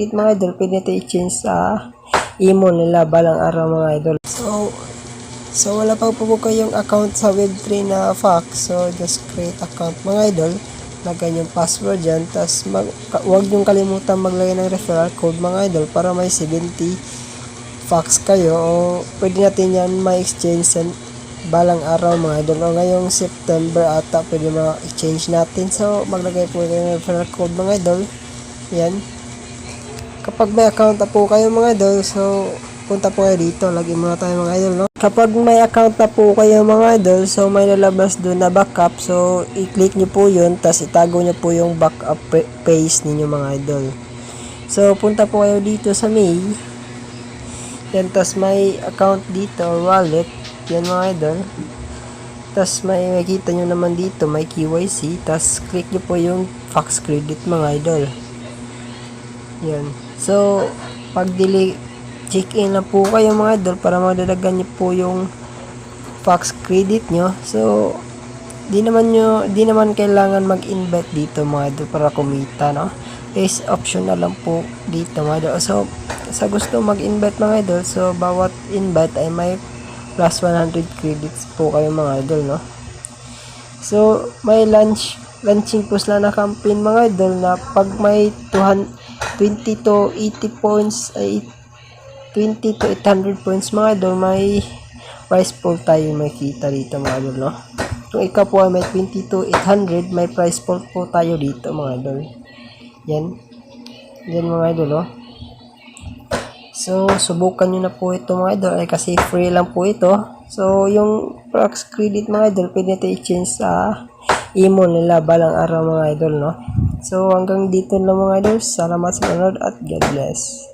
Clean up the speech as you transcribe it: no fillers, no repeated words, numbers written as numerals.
Dito mga idol, pwede natin i-change sa email nila balang araw mga idol. So wala pa po kayong account sa Web3 na Fox. So just create account mga idol. Lagay yung password dyan. Tapos huwag niyong kalimutan maglagay ng referral code mga idol para may 70 Fox kayo. O pwede natin yan may exchange sa balang araw mga idol. O ngayong September ata pwede ma-exchange natin. So maglagay po kayo ng referral code mga idol. Yan. Kapag may account na po kayo mga idol, so punta po kayo dito. Lagyan muna tayo mga idol, no? Kapag may account na po kayo mga idol, so may lalabas doon na backup. So i-click nyo po yun, tapos itago nyo po yung backup page ninyo mga idol. So punta po kayo dito sa mail. Yan, tapos may account dito, wallet. Yan mga idol. Tapos may makita nyo naman dito, may KYC. Tapos click nyo po yung Fox Credit mga idol. Yan. So, pag check-in lang po kayo mga idol para madalagan nyo po yung Fox Credit nyo. So, di naman kailangan mag-invite dito mga idol para kumita, no? Is optional lang po dito mga idol. So, sa gusto mag-invite mga idol, so bawat invite ay may plus 100 credits po kayo mga idol, no? So, may launching post lang na campaign mga idol na pag may 20 to 80 points ay 20 to 800 points mga idol, may prize pool tayo makita dito mga idol, no? Kung ikaw po ay may 20 to 800, may prize pool po tayo dito mga idol. Yan mga idol, no? So subukan nyo na po ito mga idol ay kasi free lang po ito. So yung Fox Credit mga idol pwede natin i-change sa email nila balang araw mga idol, no? So hanggang dito lang mga idol. Salamat sa panonood at God bless.